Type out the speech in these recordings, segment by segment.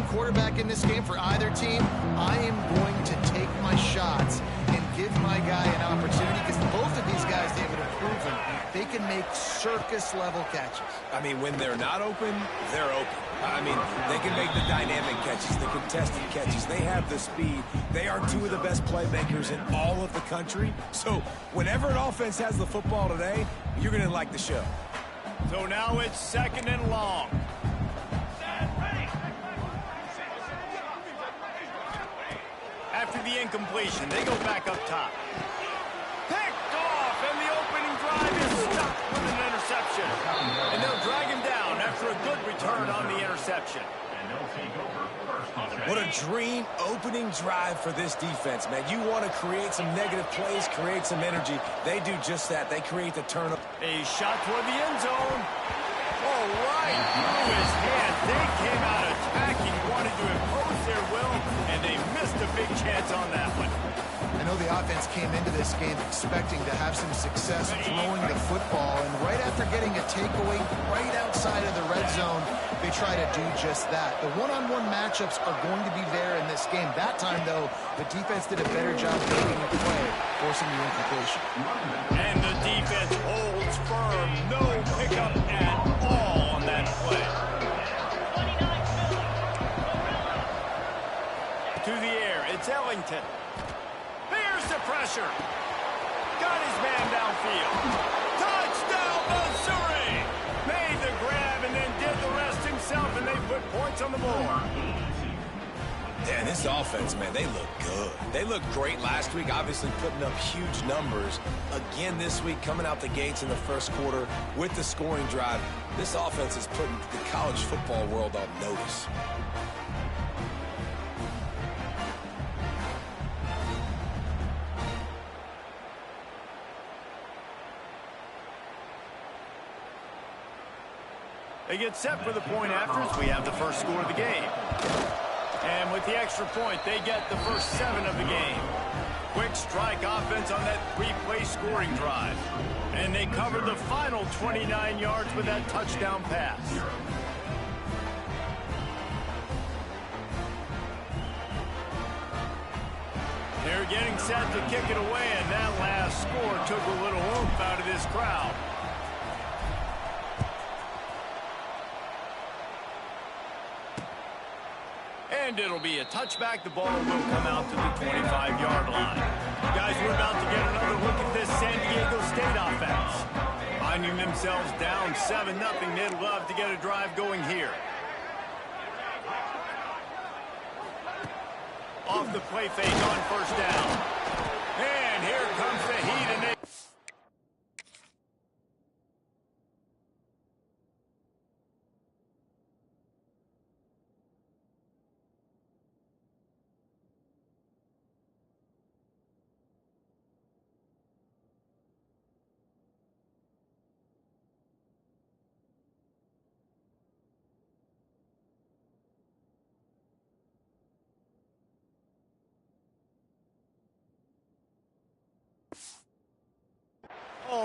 quarterback in this game for either team, I am going to take my shots and give my guy an opportunity because both of these guys, David, have proven they can make circus-level catches. I mean, when they're not open, they're open. I mean, they can make the dynamic catches, the contested catches. They have the speed. They are two of the best playmakers in all of the country. So whenever an offense has the football today, you're going to like the show. So now it's 2nd and long. After the incompletion, they go back up top. Picked off, and the opening drive is stuck with an interception. And they'll drag him down after a good return on the interception. What a dream opening drive for this defense, man. You want to create some negative plays, create some energy. They do just that. They create the turnover. A shot toward the end zone. Oh, right through his hands. They came out attacking, wanted to impose their will, and they missed a big chance on that one. I know the offense came into this game expecting to have some success throwing the football, and right after getting a takeaway right outside of the red zone, they try to do just that. The one-on-one matchups are going to be there in this game. That time, though, the defense did a better job making a play, forcing the incompletion. And the defense holds firm. No pickup at all on that play. To the air, it's Ellington. Here's the pressure. Got his man downfield. Touchdown, Missouri! Made the grab and then did the rest himself, and they put points on the board. Yeah, this offense, man, they look good. They looked great last week, obviously putting up huge numbers. Again this week, coming out the gates in the first quarter with the scoring drive. This offense is putting the college football world on notice. They get set for the point after as we have the first score of the game. And with the extra point, they get the first 7 of the game. Quick strike offense on that 3-play scoring drive. And they covered the final 29 yards with that touchdown pass. They're getting set to kick it away, and that last score took a little oomph out of this crowd. And it'll be a touchback. The ball will come out to the 25-yard line. Guys, we're about to get another look at this San Diego State offense. Finding themselves down 7-0, they'd love to get a drive going here. Off the play fake on first down. And here comes the heat, and they...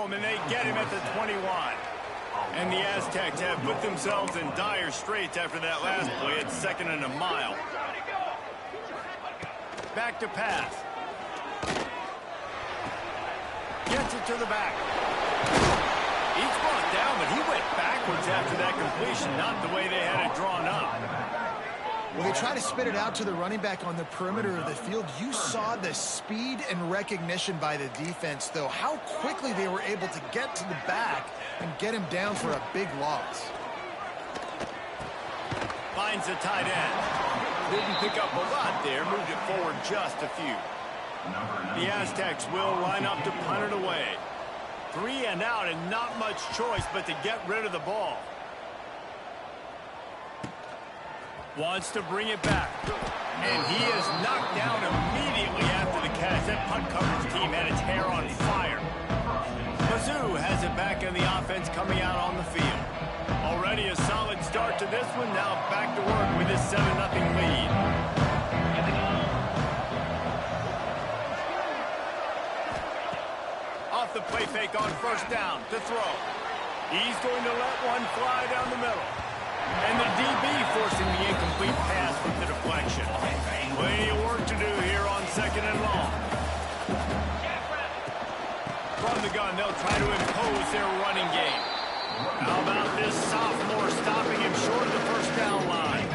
And they get him at the 21. And the Aztecs have put themselves in dire straits after that last play. It's 2nd and a mile. Back to pass. Gets it to the back. He's brought down, but he went backwards after that completion, not the way they had it drawn up. Well, they try to spit it out to the running back on the perimeter of the field. You saw the speed and recognition by the defense, though, how quickly they were able to get to the back and get him down for a big loss. Finds the tight end. Didn't pick up a lot there, moved it forward just a few. The Aztecs will line up to punt it away. 3 and out, and not much choice but to get rid of the ball. Wants to bring it back. And he is knocked down immediately after the catch. That punt coverage team had its hair on fire. Mizzou has it back in the offense coming out on the field. Already a solid start to this one. Now back to work with his 7-0 lead. Off the play fake on first down to throw. He's going to let one fly down the middle. And the DB forcing the incomplete pass from second and long. From the gun, they'll try to impose their running game. How about this sophomore stopping him short of the first down line?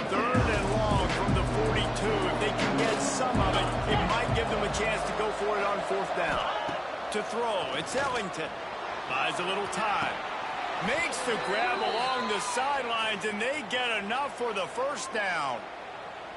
Third and long from the 42. If they can get some of it, it might give them a chance to go for it on fourth down. To throw, it's Ellington. Buys a little time. Makes the grab along the sidelines, and they get enough for the first down.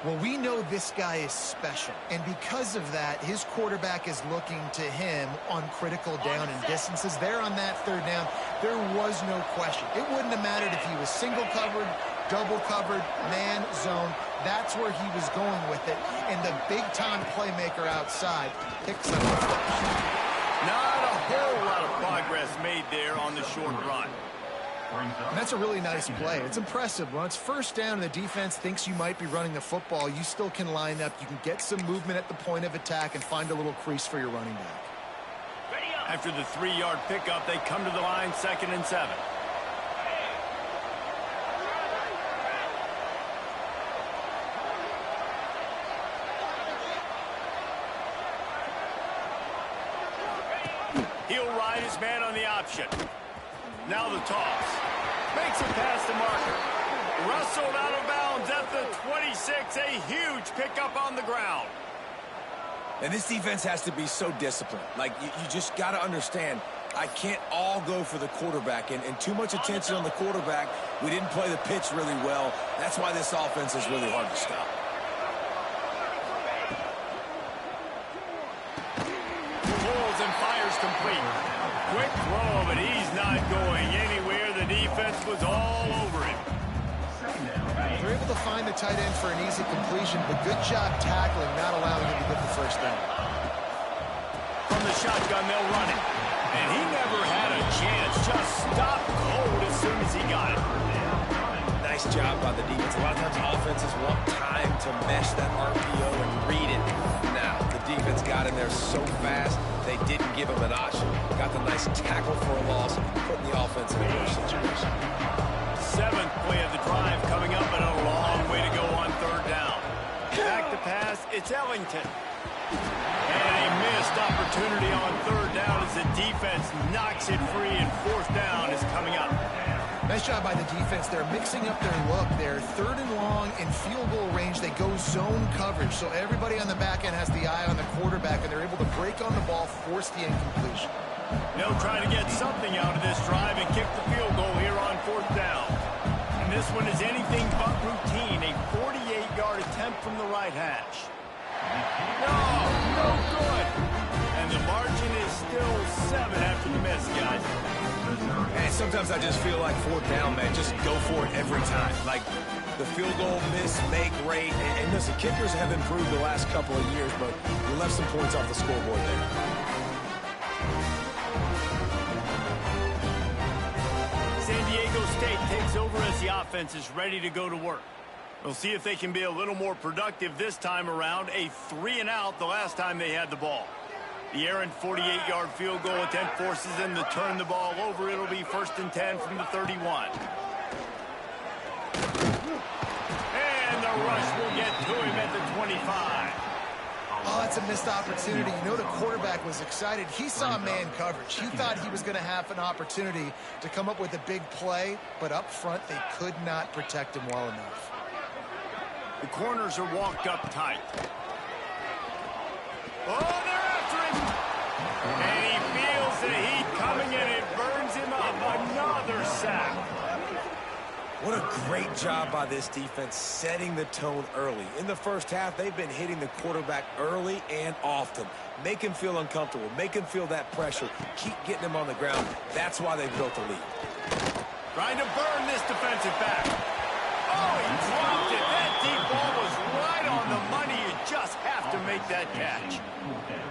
Well, we know this guy is special, and because of that, his quarterback is looking to him on critical down and distances. There on that third down, there was no question. It wouldn't have mattered if he was single covered, double covered, man, zone. That's where he was going with it, and the big-time playmaker outside picks up the flush. Not a whole lot of progress made there on the short run. And that's a really nice play. It's impressive. When it's first down and the defense thinks you might be running the football, you still can line up. You can get some movement at the point of attack and find a little crease for your running back. After the 3-yard pickup, they come to the line, 2nd and 7. He'll ride his man on the option. Now the toss. Makes it past the marker. Wrestled out of bounds at the 26. A huge pickup on the ground. And this defense has to be so disciplined. Like, you just got to understand, I can't all go for the quarterback. And too much attention on the quarterback. We didn't play the pitch really well. That's why this offense is really hard to stop. Pulls and fires complete. Quick throw, but he's not going anywhere. The defense was all over him. They're able to find the tight end for an easy completion, but good job tackling, not allowing him to get the first down. From the shotgun, they'll run it. And he never had a chance. Just stopped cold as soon as he got it. Nice job by the defense. A lot of times offenses want time to mesh that RPO and read it. Now, the defense got in there so fast, they didn't give him an option. Got the nice tackle for a loss, putting the offense in a worse situation. 7th play of the drive coming up, and a long way to go on 3rd down. Back to pass, it's Ellington. And a missed opportunity on 3rd down as the defense knocks it free, and 4th down is coming up. Nice job by the defense. They're mixing up their look. They're 3rd and long in field goal range. They go zone coverage, so everybody on the back end has the eye on the quarterback, and they're able to break on the ball, force the incompletion. They'll try to get something out of this drive and kick the field goal here on 4th down. And this one is anything but routine. A 48-yard attempt from the right hash. No good. And the margin is still 7 after the miss, guys. And sometimes I just feel like 4th down, man, just go for it every time. Like, the field goal miss, make rate. And listen, kickers have improved the last couple of years, but we left some points off the scoreboard there. San Diego State takes over as the offense is ready to go to work. We'll see if they can be a little more productive this time around. A 3-and-out the last time they had the ball. The errant 48-yard field goal attempt forces them to turn the ball over. It'll be 1st and 10 from the 31. And the rush will get to him at the 25. Oh, that's a missed opportunity. You know the quarterback was excited. He saw man coverage. He thought he was going to have an opportunity to come up with a big play, but up front they could not protect him well enough. The corners are walked up tight. Oh, they're after him. And he feels the heat coming, and it burns him up. Another sack. What a great job by this defense setting the tone early. In the first half, they've been hitting the quarterback early and often. Make him feel uncomfortable. Make him feel that pressure. Keep getting him on the ground. That's why they've built the lead. Trying to burn this defensive back. Oh, he dropped it. That deep ball was right on the money. You just have to make that catch.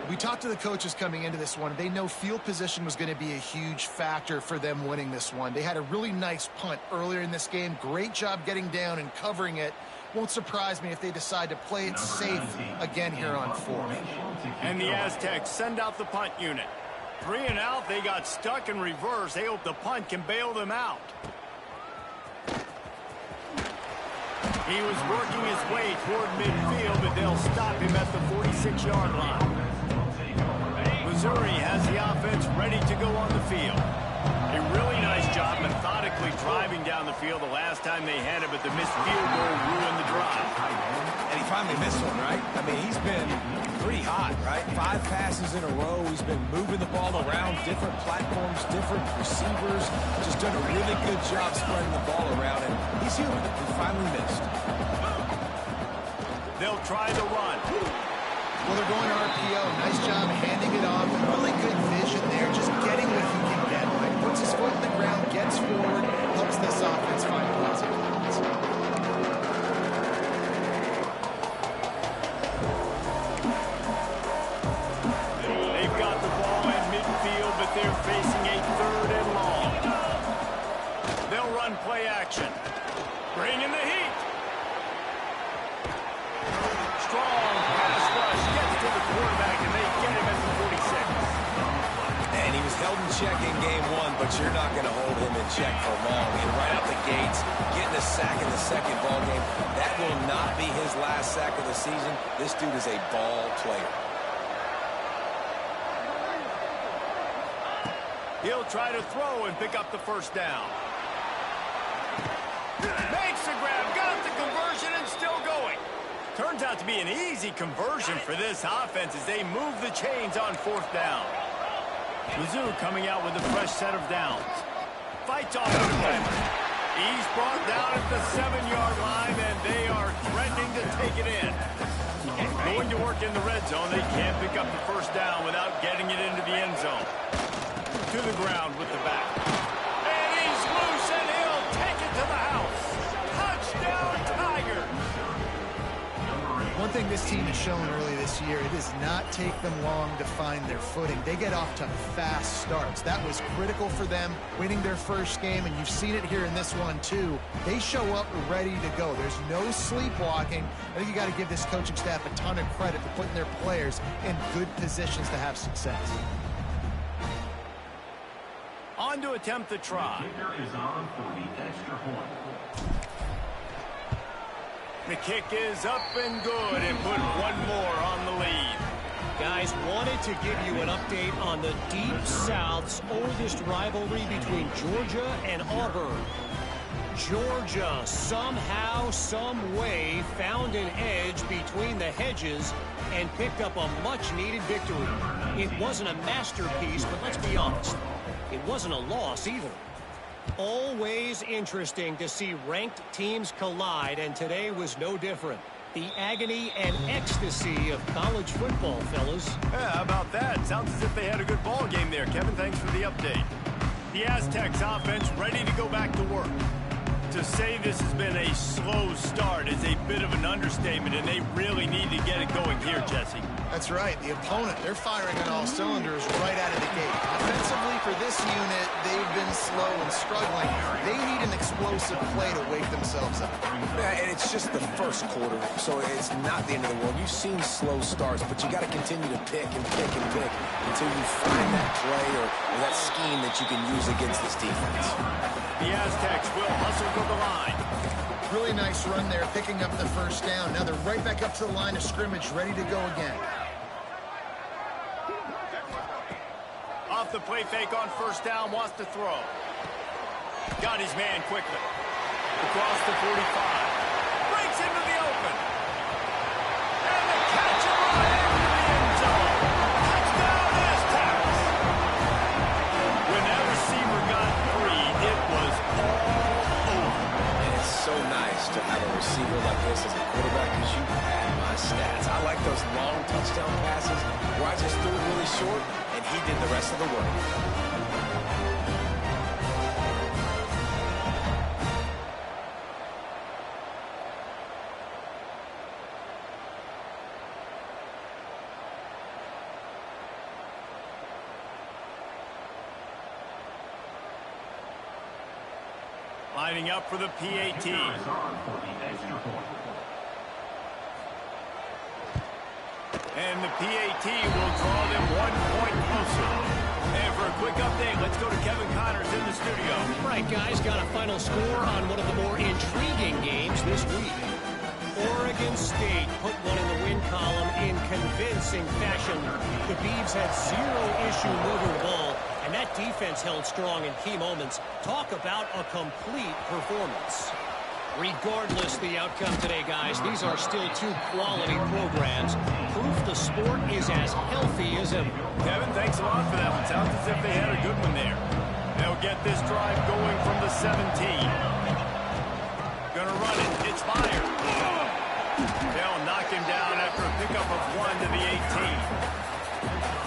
We talked to the coaches coming into this one. They know field position was going to be a huge factor for them winning this one. They had a really nice punt earlier in this game. Great job getting down and covering it. Won't surprise me if they decide to play it safe again here on 4th. And the Aztecs send out the punt unit. 3-and-out, they got stuck in reverse. They hope the punt can bail them out. He was working his way toward midfield, but they'll stop him at the 46-yard line. Missouri has the offense ready to go on the field. A really nice job methodically driving down the field the last time they had it, but the missed field goal ruined the drive. And he finally missed one, right? I mean, he's been pretty hot, right? 5 passes in a row. He's been moving the ball around different platforms, different receivers. Just done a really good job spreading the ball around, and he's human. He finally missed. They'll try the run. Well, they're going RPO. Nice job handing it off. Really good vision there, just getting what he can get. Like, puts his foot in the ground, gets forward, helps this offense find positive points. They've got the ball in midfield, but they're facing a 3rd and long. They'll run play action. Bring in the heat. Strong pass rush gets to the quarterback, and they get him at the 46. And he was held in check in game 1, but you're not going to hold him in check for long. And right out the gates, getting a sack in the second ball game, that will not be his last sack of the season. This dude is a ball player. He'll try to throw and pick up the first down. Makes the grab, got the conversion, and still going. Turns out to be an easy conversion for this offense as they move the chains on 4th down. Mizzou coming out with a fresh set of downs. Fights off the defender. He's brought down at the 7-yard line, and they are threatening to take it in. Going to work in the red zone. They can't pick up the first down without getting it into the end zone. To the ground with the back. And he's loose, and he'll take it to the house. Touchdown, Tigers! One thing this team has shown early this year, it does not take them long to find their footing. They get off to fast starts. That was critical for them, winning their first game, and you've seen it here in this one too. They show up ready to go. There's no sleepwalking. I think you got to give this coaching staff a ton of credit for putting their players in good positions to have success. On to attempt the try. The kick is up and good, and put one more on the lead. Guys, wanted to give you an update on the Deep South's oldest rivalry between Georgia and Auburn. Georgia somehow, some way found an edge between the hedges and picked up a much-needed victory. It wasn't a masterpiece, but let's be honest, it wasn't a loss either. Always interesting to see ranked teams collide, and today was no different. The agony and ecstasy of college football, fellas. Yeah, how about that? Sounds as if they had a good ball game there. Kevin, thanks for the update. The Aztecs offense ready to go back to work. To say this has been a slow start is a bit of an understatement, and they really need to get it going here, Jesse. That's right. The opponent, they're firing on all cylinders right out of the gate. Offensively, for this unit, they've been slow and struggling. They need an explosive play to wake themselves up. Yeah, and it's just the first quarter, so it's not the end of the world. You've seen slow starts, but you got to continue to pick and pick and pick until you find that play or that scheme that you can use against this defense. The Aztecs will hustle to the line. Really nice run there, picking up the first down. Now they're right back up to the line of scrimmage, ready to go again. Off the play fake on first down, wants to throw. Got his man quickly. Across the 45. Breaks into the open. And the catch and run into the end zone. Touchdown, Aztecs. When that receiver got free, it was all over. And it's so nice to have a receiver like this as a quarterback because you pad my stats. I like those long touchdown passes where I just threw it really short and he did the rest of the work. Lining up for the PAT. And the PAT will draw them 1 point closer. And for a quick update, let's go to Kevin Connors in the studio. Right, guys, got a final score on one of the more intriguing games this week. Oregon State put one in the win column in convincing fashion. The Beavs had zero issue moving the ball, and that defense held strong in key moments. Talk about a complete performance. Regardless the outcome today, guys, these are still two quality programs. Proof the sport is as healthy as ever. Kevin, thanks a lot for that one. Sounds as if they had a good one there. They'll get this drive going from the 17. Gonna run it. It's fired. They'll knock him down after a pickup of 1 to the 18.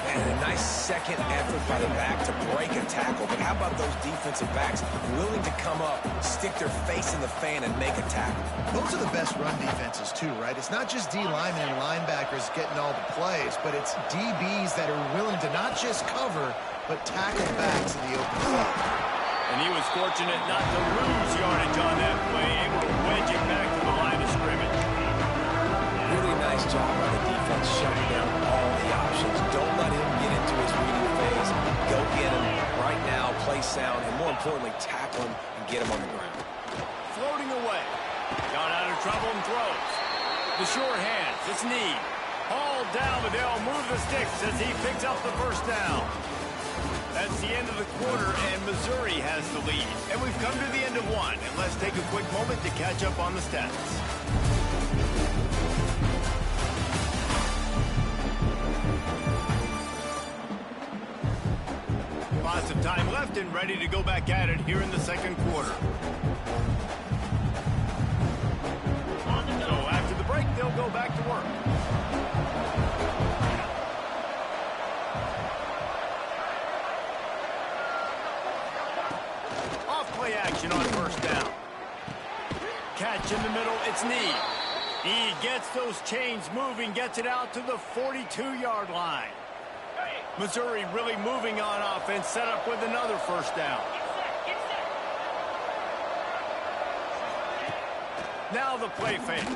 And a nice second effort by the back to break a tackle. But how about those defensive backs willing to come up, stick their face in the fan, and make a tackle? Those are the best run defenses, too, right? It's not just D linemen and linebackers getting all the plays, but it's DBs that are willing to not just cover, but tackle backs in the open field. And he was fortunate not to lose yardage on that play, able to wedge it back to the line of scrimmage. Really nice job by the defense, shutting down all the options. Don't let him get into his reading phase. Go get him right now, play sound, and more importantly, tackle him and get him on the ground. Floating away. Got out of trouble and throws. The sure hands. It's Need. Hauled down, but they'll move the sticks as he picks up the first down. That's the end of the quarter, and Missouri has the lead. And we've come to the end of one. And let's take a quick moment to catch up on the stats. Lots of time left and ready to go back at it here in the second quarter. So after the break, they'll go back to work. Off-play action on first down. Catch in the middle, it's Need. He gets those chains moving, gets it out to the 42-yard line. Missouri really moving on offense, set up with another first down. Now the play fake.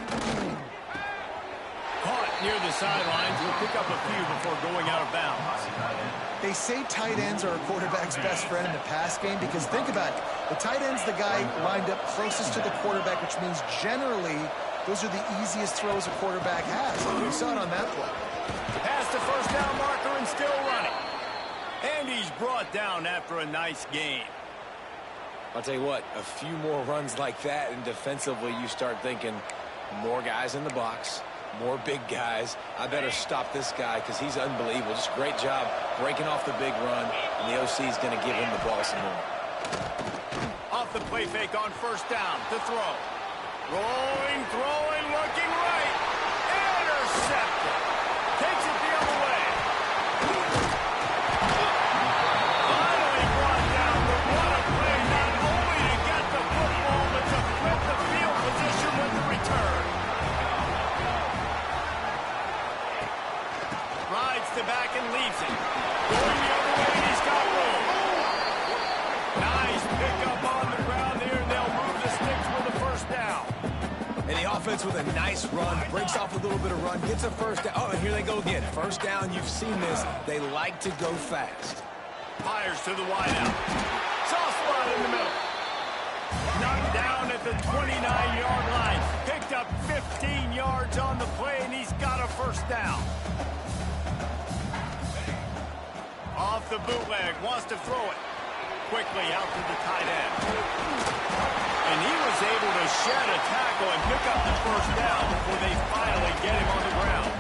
Caught near the sidelines. Will pick up a few before going out of bounds. They say tight ends are a quarterback's best friend in the pass game because think about it. The tight end's the guy lined up closest to the quarterback, which means generally those are the easiest throws a quarterback has. We saw it on that play. Past the first down marker and still running. And he's brought down after a nice game. I'll tell you what, a few more runs like that, and defensively you start thinking more guys in the box, more big guys. I better stop this guy because he's unbelievable. Just great job breaking off the big run, and the OC is going to give him the ball some more. Off the play fake on first down to throw. Rolling, throwing, looking right. Intercepted. Takes it the other way. Finally brought down, but what a play, not only to get the football, but to flip the field position with the return. Rides to back and leaves it. Going the other way, and he's got room. Nice pickup on the ground there, and they'll move the sticks with a first down. And the offense with a nice run, breaks off a little bit of run, gets a first down. Oh, and here they go again. First down, you've seen this. They like to go fast. Fires to the wideout. Soft spot in the middle. Knocked down at the 29-yard line. Picked up 15 yards on the play, and he's got a first down. Off the bootleg, wants to throw it. Quickly out to the tight end. And he was able to shed a tackle and pick up the first down before they finally get him on the ground.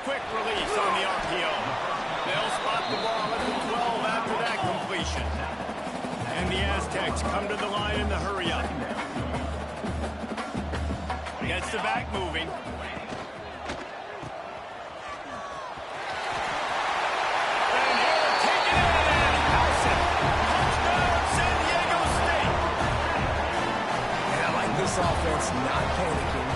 Quick release on the RPO. They'll spot the ball at the 12 after that completion. And the Aztecs come to the line in the hurry-up. Gets the back moving. Offense not panicking,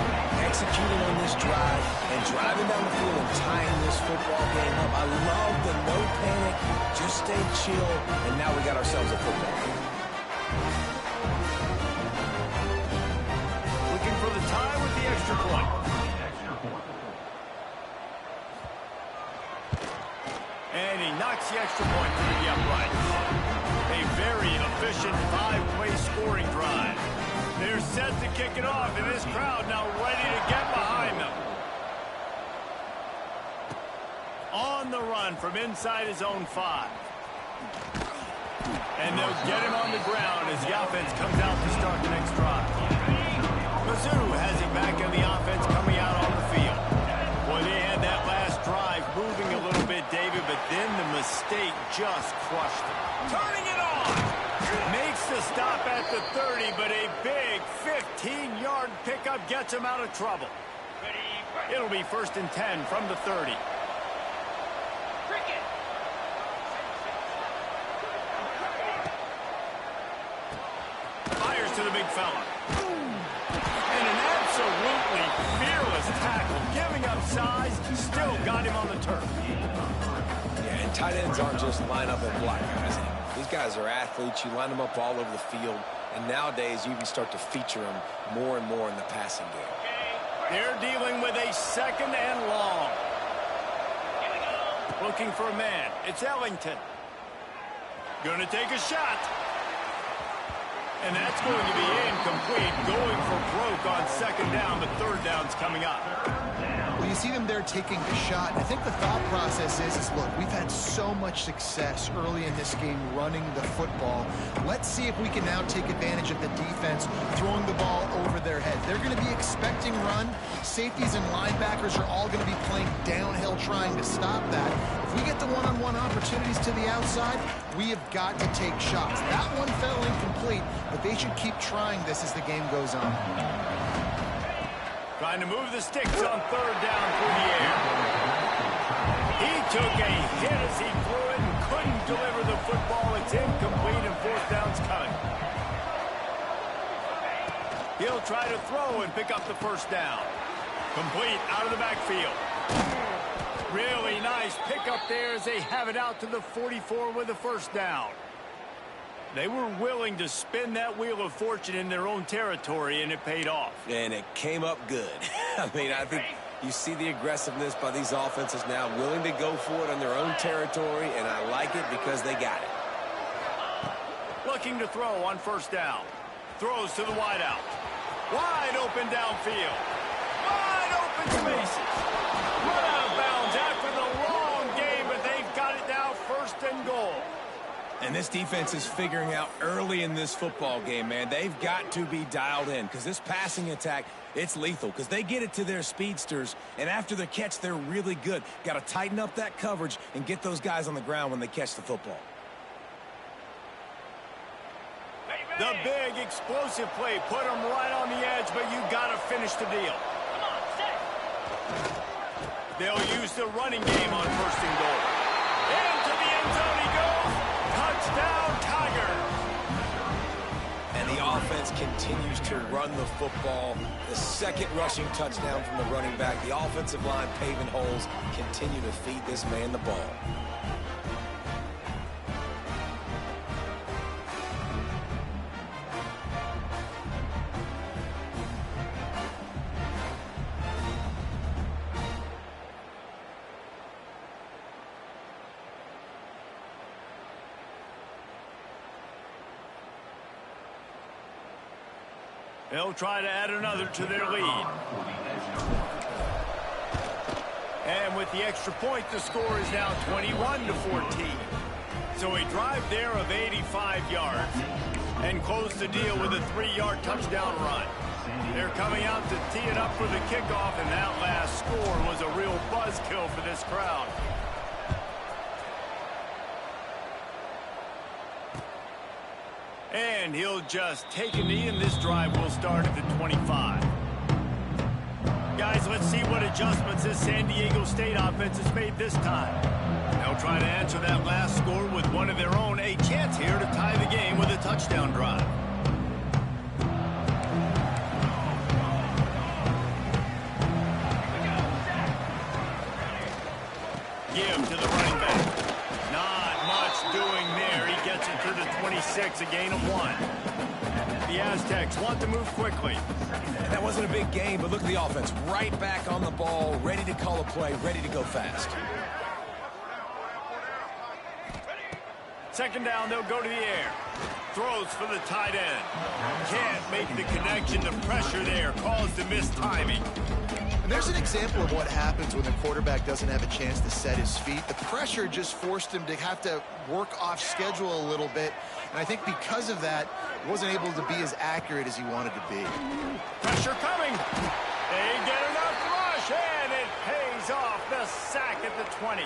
executing on this drive, and driving down the field and tying this football game up. I love the no panic, just stay chill, and now we got ourselves a football game. We can extra point. And he knocks the extra point through the uprights. A very efficient 5-play scoring drive. They're set to kick it off, and this crowd now ready to get behind them. On the run from inside his own 5. And they'll get him on the ground as the offense comes out to start the next drive. Mizzou has it back in the offense coming out on the field. Well, they had that last drive moving a little bit, David, but then the mistake just crushed them. Turning it on! Makes the stop at the 30, but a big 15-yard pickup gets him out of trouble. It'll be 1st and 10 from the 30. Fires to the big fella. And an absolutely fearless tackle, giving up size, still got him on the turf. Yeah, and tight ends aren't just line up and block guys. These guys are athletes. You line them up all over the field, and nowadays you even start to feature them more and more in the passing game. They're dealing with a 2nd and long. Looking for a man. It's Ellington. Going to take a shot. And that's going to be incomplete. Going for broke on 2nd down. The 3rd down's coming up. Well, you see them there taking the shot. I think the thought process is look, we've had so much success early in this game running the football. Let's see if we can now take advantage of the defense throwing the ball over their head. They're going to be expecting run. Safeties and linebackers are all going to be playing downhill trying to stop that. If we get the one-on-one opportunities to the outside, we have got to take shots. That one fell incomplete, but they should keep trying this as the game goes on. Trying to move the sticks on 3rd down through the air. He took a hit as he threw it and couldn't deliver the football. It's incomplete and 4th down's coming. He'll try to throw and pick up the 1st down. Complete out of the backfield. Really nice pickup there as they have it out to the 44 with the 1st down. They were willing to spin that wheel of fortune in their own territory, and it paid off. And it came up good. I mean, I think you see the aggressiveness by these offenses now, willing to go for it on their own territory, and I like it because they got it. Looking to throw on 1st down. Throws to the wideout. Wide open downfield. Wide open spaces. Run out of bounds after the long game, but they've got it now 1st and goal. And this defense is figuring out early in this football game, man. They've got to be dialed in because this passing attack, it's lethal because they get it to their speedsters, and after the catch, they're really good. Got to tighten up that coverage and get those guys on the ground when they catch the football. The big explosive play put them right on the edge, but you got to finish the deal. They'll use the running game on 1st and goal. Into the end zone he goes. Touchdown, Tigers. And the offense continues to run the football. The 2nd rushing touchdown from the running back. The offensive line paving holes. Continue to feed this man the ball. They'll try to add another to their lead. And with the extra point, the score is now 21-14. So a drive there of 85 yards. And close the deal with a 3-yard touchdown run. They're coming out to tee it up for the kickoff, and that last score was a real buzzkill for this crowd. And he'll just take a knee, and this drive will start at the 25. Guys, let's see what adjustments this San Diego State offense has made this time. They'll try to answer that last score with one of their own. A chance here to tie the game with a touchdown drive. Give to the running back. Not much doing there. He gets it to the 26, a gain of 1. The Aztecs want to move quickly. And that wasn't a big game, but look at the offense. Right back on the ball, ready to call a play, ready to go fast. Second down, they'll go to the air. Throws for the tight end. Can't make the connection. The pressure there caused the missed timing. And there's an example of what happens when the quarterback doesn't have a chance to set his feet. The pressure just forced him to have to work off schedule a little bit. And I think because of that, he wasn't able to be as accurate as he wanted to be. Pressure coming. They get enough rush, and it pays off. The sack at the 20.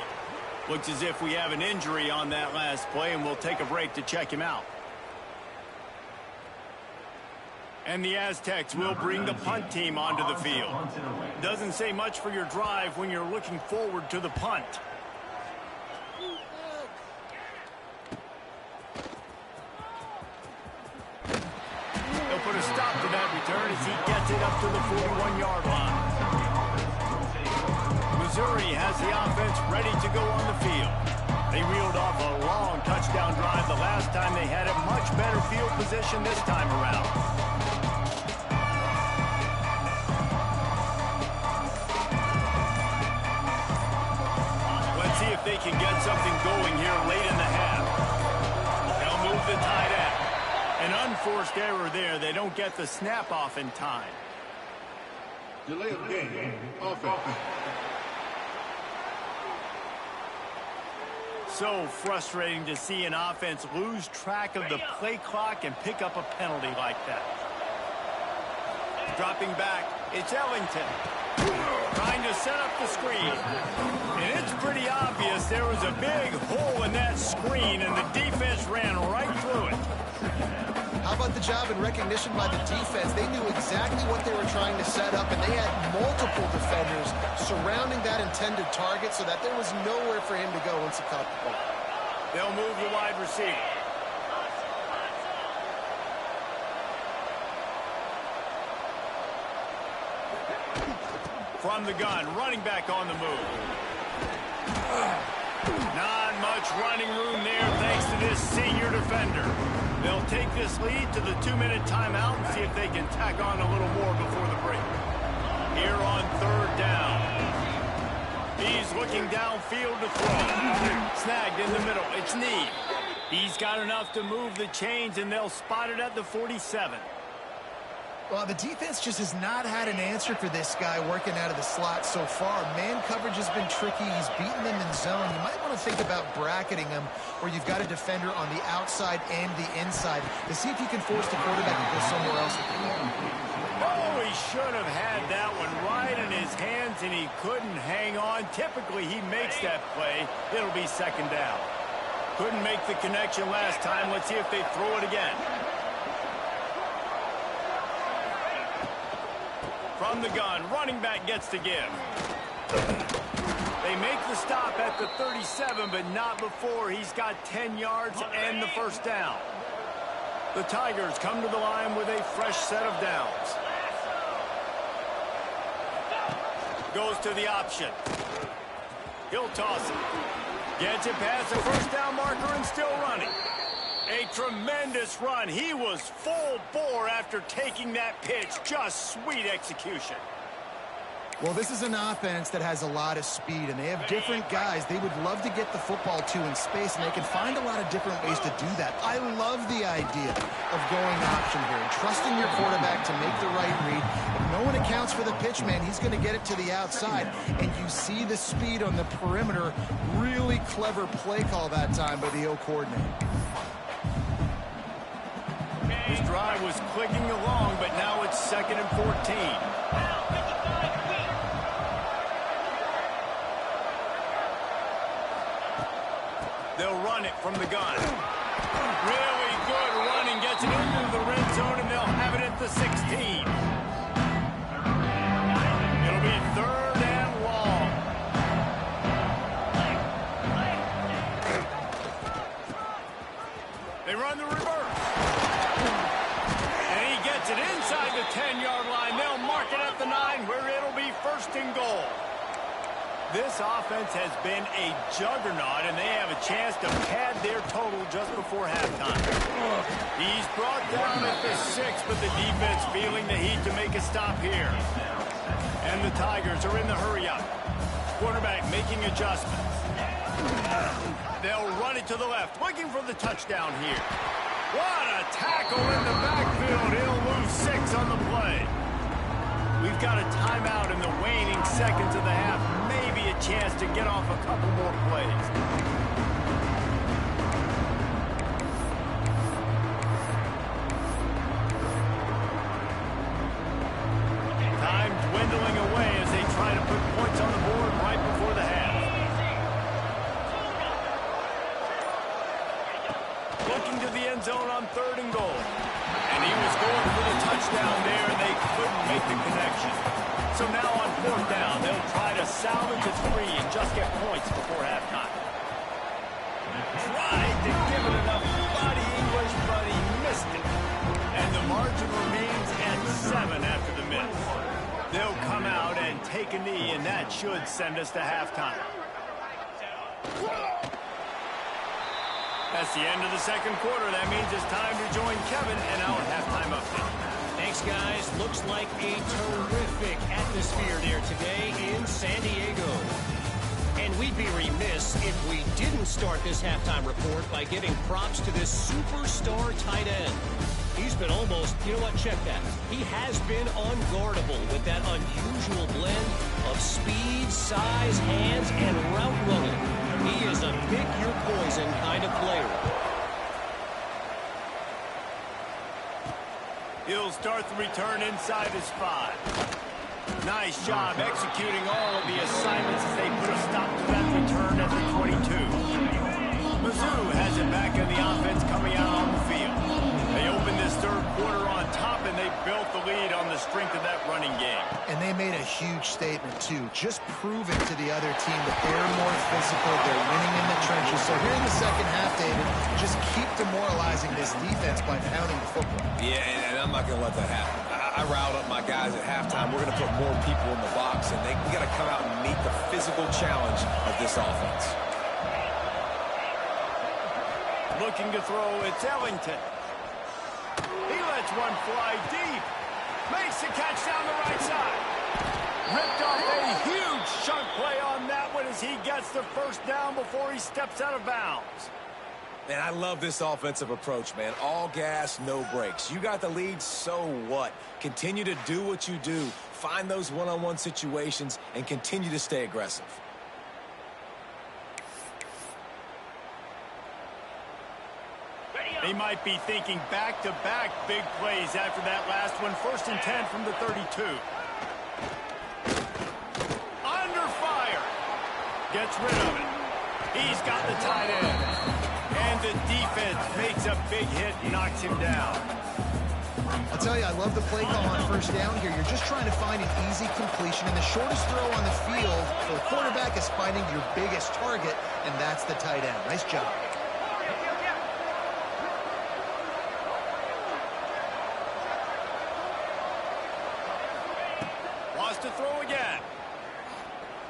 Looks as if we have an injury on that last play, and we'll take a break to check him out. And the Aztecs will bring the punt team onto the field. Doesn't say much for your drive when you're looking forward to the punt. They'll put a stop to that return as he gets it up to the 41-yard line. Missouri has the offense ready to go on the field. They reeled off a long touchdown drive the last time they had a much better field position this time around. Let's see if they can get something going here late in the half. They'll move the tight end. An unforced error there. They don't get the snap off in time. Delay of game. Offense. So frustrating to see an offense lose track of the play clock and pick up a penalty like that. Dropping back, it's Ellington. Trying to set up the screen. And it's pretty obvious there was a big hole in that screen, and the defense ran right through it. How about the job and recognition by the defense? They knew exactly what they were trying to set up, and they had multiple defenders surrounding that intended target so that there was nowhere for him to go once he caught the ball. They'll move the wide receiver. From the gun, running back on the move. Not much running room there thanks to this senior defender. They'll take this lead to the 2-minute timeout and see if they can tack on a little more before the break. Here on third down. He's looking downfield to throw. Snagged in the middle. It's Need. He's got enough to move the chains, and they'll spot it at the 47. Well, the defense just has not had an answer for this guy working out of the slot so far. Man coverage has been tricky. He's beaten them in zone. You might want to think about bracketing him where you've got a defender on the outside and the inside to see if you can force the quarterback to go somewhere else. Oh, he should have had that one right in his hands, and he couldn't hang on. Typically, he makes that play. It'll be second down. Couldn't make the connection last time. Let's see if they throw it again. From the gun, running back gets to give. They make the stop at the 37, but not before he's got 10 yards and the first down. The Tigers come to the line with a fresh set of downs. Goes to the option. He'll toss it. Gets it past the first down marker and still running. A tremendous run. He was full bore after taking that pitch. Just sweet execution. Well, this is an offense that has a lot of speed, and they have different guys they would love to get the football to in space, and they can find a lot of different ways to do that. I love the idea of going option here and trusting your quarterback to make the right read. If no one accounts for the pitch, man, he's going to get it to the outside, and you see the speed on the perimeter. Really clever play call that time by the O coordinator. His drive was clicking along, but now it's 2nd and 14. They'll run it from the gun. Really good running. Gets it into the red zone, and they'll have it at the 16. It'll be 3rd and long. They run the reverse. And he gets it inside the 10-yard line. They'll mark it at the 9, where it'll be 1st and goal. This offense has been a juggernaut, and they have a chance to pad their total just before halftime. He's brought down at the 6, but the defense feeling the heat to make a stop here. And the Tigers are in the hurry-up. Quarterback making adjustments. They'll run it to the left, looking for the touchdown here. What a tackle in the backfield. He'll lose 6 on the play. We've got a timeout in the waning seconds of the half. Maybe a chance to get off a couple more plays. Time dwindling away as they try to put points on the board right before the half. Looking to the end zone on 3rd and goal. And he was going for the touchdown there, and they couldn't make the connection. So now on 4th down, they'll try to salvage a 3 and just get points before halftime. Tried to give it enough body English, but he missed it. And the margin remains at 7 after the miss. They'll come out and take a knee, and that should send us to halftime. That's the end of the 2nd quarter. That means it's time to join Kevin and our halftime update. Thanks, guys. Looks like a terrific atmosphere there today in San Diego. And we'd be remiss if we didn't start this halftime report by giving props to this superstar tight end. He's been almost, you know what, check that. He has been unguardable with that unusual blend of speed, size, hands, and route running. He is a pick-your-poison kind of player. He'll start the return inside his 5. Nice job executing all of the assignments as they put a stop to that return at the 22. Mizzou has it back in the offense coming out on the field. They opened this 3rd quarter on top, and they built the lead on the strength of that running game. And they made a huge statement, too. Just proving to the other team that they're more physical, they're winning in the trenches. So here in the 2nd half, David, just keep demoralizing this defense by pounding the football. Yeah, and I'm not going to let that happen. I riled up my guys at halftime. We're going to put more people in the box, and we got to come out and meet the physical challenge of this offense. Looking to throw, it's Ellington. He lets one fly deep. Makes the catch down the right side. Ripped off a huge chunk play on that one as he gets the 1st down before he steps out of bounds. Man, I love this offensive approach, man. All gas, no brakes. You got the lead, so what? Continue to do what you do. Find those one-on-one situations and continue to stay aggressive. They might be thinking back-to-back big plays after that last one. 1st and 10 from the 32. Under fire. Gets rid of it. He's got the tight end. And the defense makes a big hit and knocks him down. I'll tell you, I love the play call on 1st down here. You're just trying to find an easy completion, and the shortest throw on the field for the quarterback is finding your biggest target, and that's the tight end. Nice job. To throw again.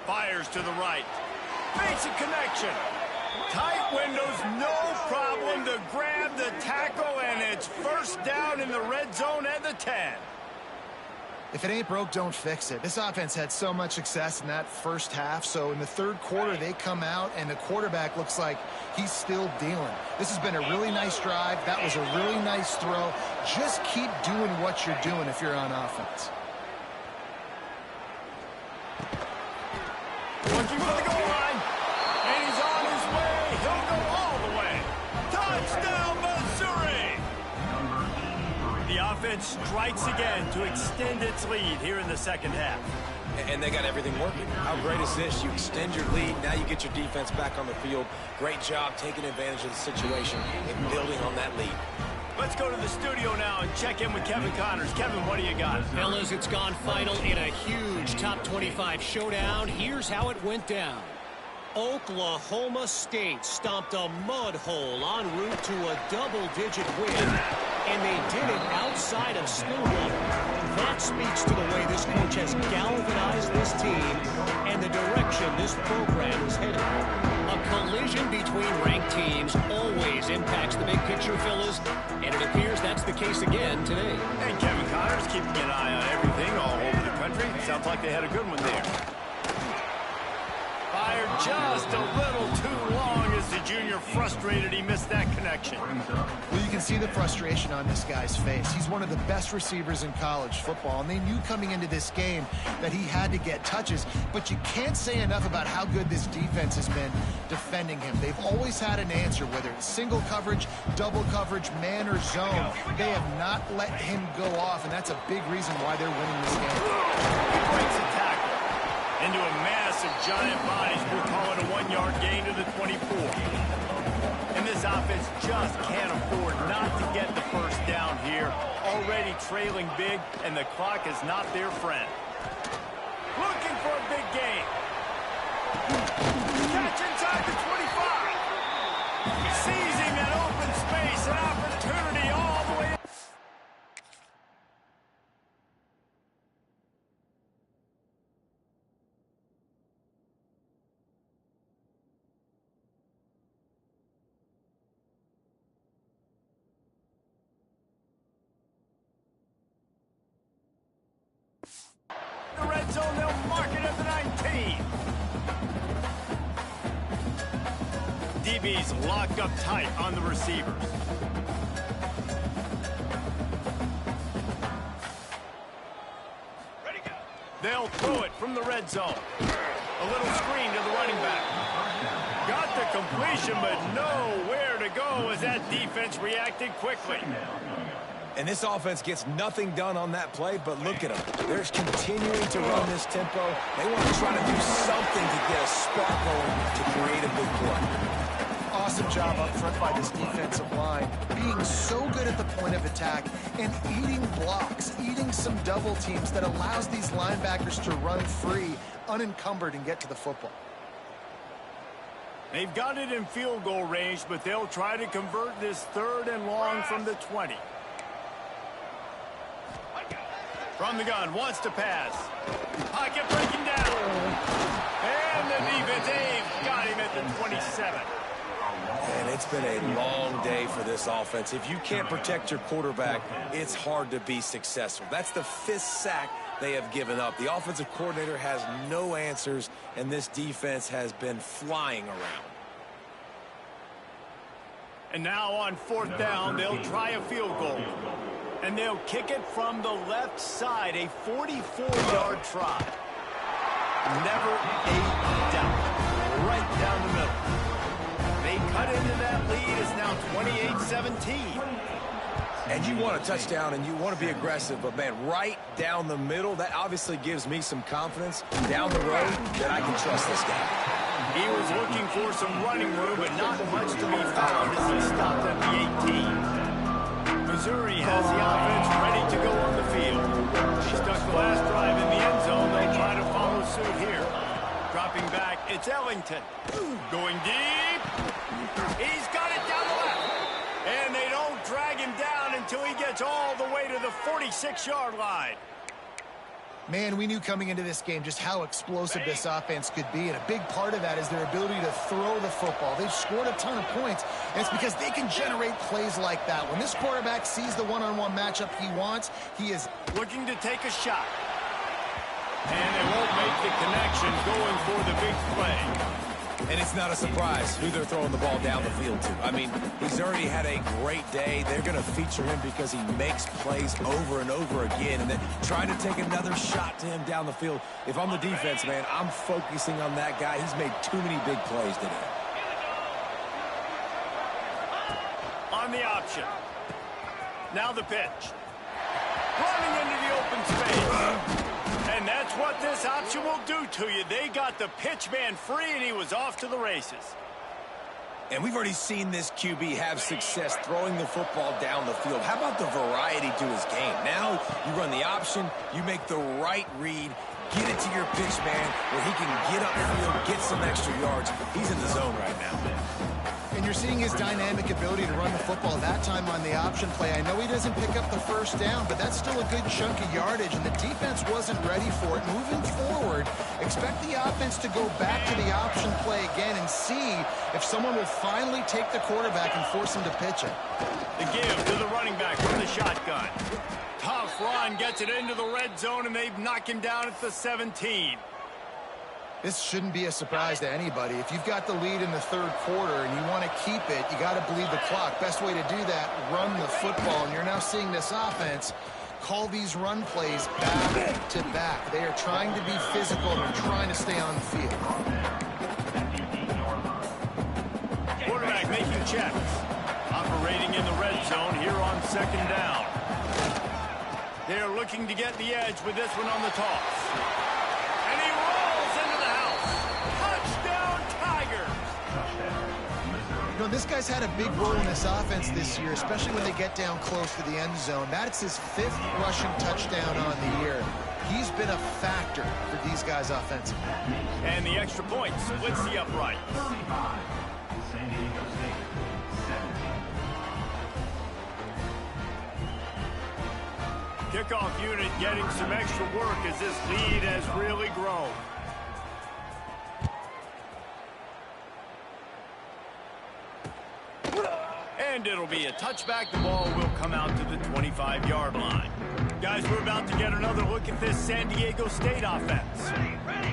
Fires to the right. Makes a connection. Tight windows, no problem to grab the tackle, and it's 1st down in the red zone at the 10. If it ain't broke, don't fix it. This offense had so much success in that 1st half, so in the 3rd quarter, they come out, and the quarterback looks like he's still dealing. This has been a really nice drive. That was a really nice throw. Just keep doing what you're doing if you're on offense. Looking for the goal line, and he's on his way. He'll go all the way. Touchdown, Missouri! The offense strikes again to extend its lead here in the 2nd half. And they got everything working. How great is this? You extend your lead. Now you get your defense back on the field. Great job taking advantage of the situation and building on that lead. Let's go to the studio now and check in with Kevin Connors. Kevin, what do you got? Fellas, it's gone final in a huge top 25 showdown. Here's how it went down. Oklahoma State stomped a mud hole en route to a double-digit win, and they did it outside of Stillwater. That speaks to the way this coach has galvanized this team and the direction this program is headed. A collision between ranked teams always impacts big picture, fellas, and it appears that's the case again today. And Kevin Connor's keeping an eye on everything all over the country. Sounds like they had a good one there. Fired just a little too long as the junior frustrated he missed that connection. Well, you can see the frustration on this guy's face. He's one of the best receivers in college football, and they knew coming into this game that he had to get touches, but you can't say enough about how good this defense has been defending him. They've always had an answer, whether it's single coverage, double coverage, man or zone. They have not let him go off, and that's a big reason why they're winning this game. He breaks a tackle into a massive giant bodies. We'll call it a 1-yard gain to the 24. And this offense just can't afford not to get the first down here. Already trailing big, and the clock is not their friend. Looking for a big gain. Catch inside the 25. Seizing that open space, an opportunity all the way. The red zone, they'll mark it at the 19. DB's locked up tight on the receivers. Ready, go. They'll throw it from the red zone. A little screen to the running back. Got the completion, but nowhere to go as that defense reacted quickly. And this offense gets nothing done on that play, but look at them. They're continuing to run this tempo. They want to try to do something to get a spark going to create a big play. Awesome job up front by this defensive line, being so good at the point of attack and eating blocks, eating some double teams that allows these linebackers to run free, unencumbered, and get to the football. They've got it in field goal range, but they'll try to convert this 3rd and long from the 20. From the gun, wants to pass. Pocket breaking down. And the defense, they've got him at the 27. And it's been a long day for this offense. If you can't protect your quarterback, it's hard to be successful. That's the 5th sack they have given up. The offensive coordinator has no answers, and this defense has been flying around. And now on 4th down, they'll try a field goal. And they'll kick it from the left side, a 44-yard try. Never a doubt. Right down the middle. They cut into that lead. It's now 28-17. And you want a touchdown and you want to be aggressive, but man, right down the middle, that obviously gives me some confidence down the road that I can trust this guy. He was looking for some running room, but not much to be found as he stopped at the 18. Missouri has the offense ready to go on the field. She stuck the last drive in the end zone. They'll try to follow suit here. Dropping back, it's Ellington. Going deep. He's got it down the left. And they don't drag him down until he gets all the way to the 46-yard line. Man, we knew coming into this game just how explosive this offense could be, and a big part of that is their ability to throw the football. They've scored a ton of points, and it's because they can generate plays like that. When this quarterback sees the one-on-one matchup he wants, he is looking to take a shot. And they won't make the connection going for the big play. And it's not a surprise who they're throwing the ball down the field to. I mean, he's already had a great day. They're going to feature him because he makes plays over and over again. And then trying to take another shot to him down the field. If I'm the defense, man, I'm focusing on that guy. He's made too many big plays today. On the option. Now the pitch. Running into the open space. And that's what this option will do to you. They got the pitch man free, and he was off to the races. And we've already seen this QB have success throwing the football down the field. How about the variety to his game? Now you run the option, you make the right read, get it to your pitch man where he can get upfield, get some extra yards. He's in the zone right now. And you're seeing his dynamic ability to run the football, that time on the option play. I know he doesn't pick up the first down, but that's still a good chunk of yardage, and the defense wasn't ready for it. Moving forward, expect the offense to go back to the option play again and see if someone will finally take the quarterback and force him to pitch it. The give to the running back from the shotgun. Tough run, gets it into the red zone, and they've knocked him down at the 17. This shouldn't be a surprise to anybody. If you've got the lead in the third quarter and you want to keep it, you got to bleed the clock. Best way to do that, run the football. And you're now seeing this offense call these run plays back to back. They are trying to be physical. They're trying to stay on the field. Quarterback making checks. Operating in the red zone here on second down. They're looking to get the edge with this one on the toss. And he rolls into the house. Touchdown, Tigers! You know, this guy's had a big role in this offense this year, especially when they get down close to the end zone. That's his 5th rushing touchdown on the year. He's been a factor for these guys offensively. And the extra point splits the upright. Kickoff unit getting some extra work as this lead has really grown. And it'll be a touchback. The ball will come out to the 25-yard line. Guys, we're about to get another look at this San Diego State offense.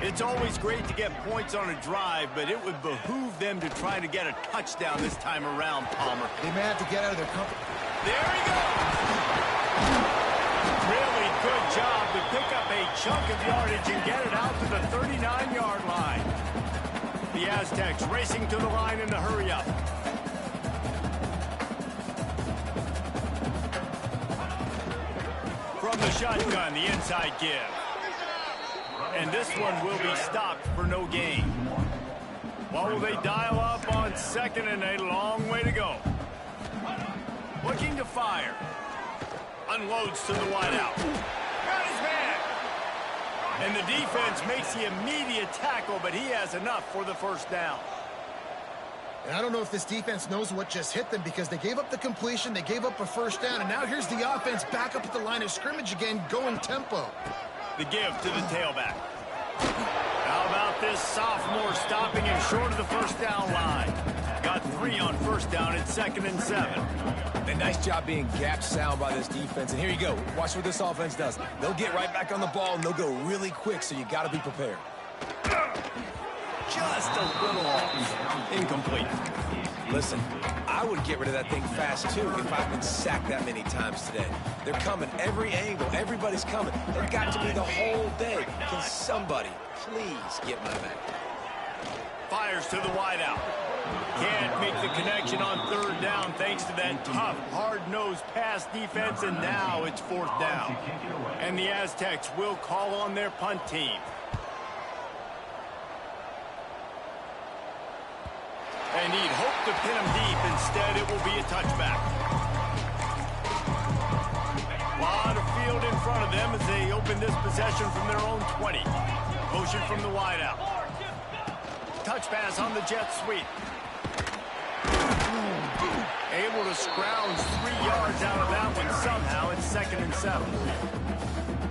It's always great to get points on a drive, but it would behoove them to try to get a touchdown this time around, Palmer. They may have to get out of their comfort. There he goes! Really good job to pick up a chunk of yardage and get it out to the 39-yard line. The Aztecs racing to the line in the hurry-up. From the shotgun, the inside give. And this one will be stopped for no gain. What will they dial up on second, and a long way to go? Looking to fire. Unloads to the wideout. Got his man. And the defense makes the immediate tackle, but he has enough for the first down. And I don't know if this defense knows what just hit them, because they gave up the completion, they gave up a first down, and now here's the offense back up at the line of scrimmage again, going tempo. The give to the tailback. How about this sophomore stopping him short of the first down line? Got 3 on first down at 2nd and 7. A nice job being gap sound by this defense. And here you go. Watch what this offense does. They'll get right back on the ball, and they'll go really quick, so you got to be prepared. Just a little off. Incomplete. Listen, I would get rid of that thing fast, too, if I've been sacked that many times today. They're coming every angle. Everybody's coming. They've got to be the whole day. Can somebody please get my back? Fires to the wideout. Can't make the connection on 3rd down thanks to that tough, hard-nosed pass defense, and now it's 4th down. And the Aztecs will call on their punt team. And he'd hope to pin him deep. Instead, it will be a touchback. A lot of field in front of them as they open this possession from their own 20. Motion from the wideout. Touch pass on the jet sweep. Able to scrounge 3 yards out of that one somehow. It's 2nd and 7.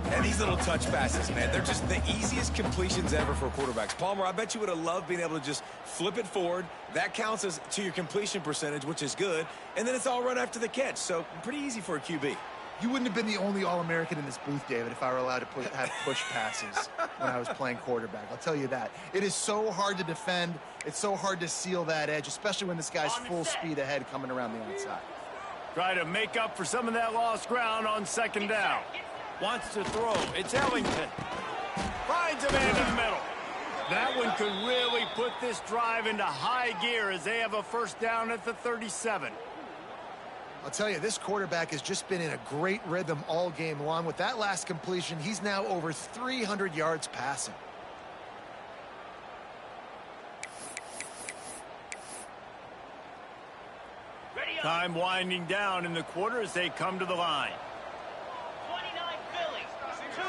And these little touch passes, man, they're just the easiest completions ever for quarterbacks. Palmer, I bet you would have loved being able to just flip it forward. That counts as to your completion percentage, which is good. And then it's all run after the catch. So pretty easy for a QB. You wouldn't have been the only All-American in this booth, David, if I were allowed to have push passes when I was playing quarterback. I'll tell you that. It is so hard to defend. It's so hard to seal that edge, especially when this guy's full speed ahead coming around the outside. Try to make up for some of that lost ground on 2nd down. Wants to throw. It's Ellington. Finds a man in the middle. That one could really put this drive into high gear as they have a first down at the 37. I'll tell you, this quarterback has just been in a great rhythm all game long. With that last completion, he's now over 300 yards passing. Time winding down in the quarter as they come to the line. 29 Phillies, 2-9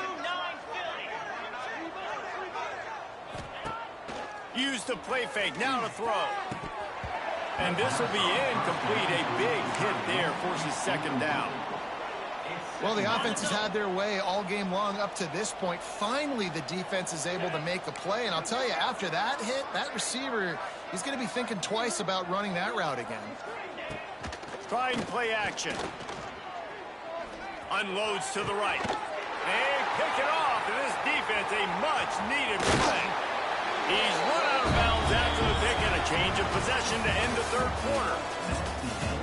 Phillies. Used the play fake, now to throw. And this will be incomplete. A big hit there forces second down. Well, the offense has had their way all game long up to this point. Finally, the defense is able to make a play. And I'll tell you, after that hit, that receiver, he's going to be thinking twice about running that route again. Try and play action. Unloads to the right. They pick it off, and this defense a much-needed play. He's run out of bounds after the pick and a change of possession to end the third quarter.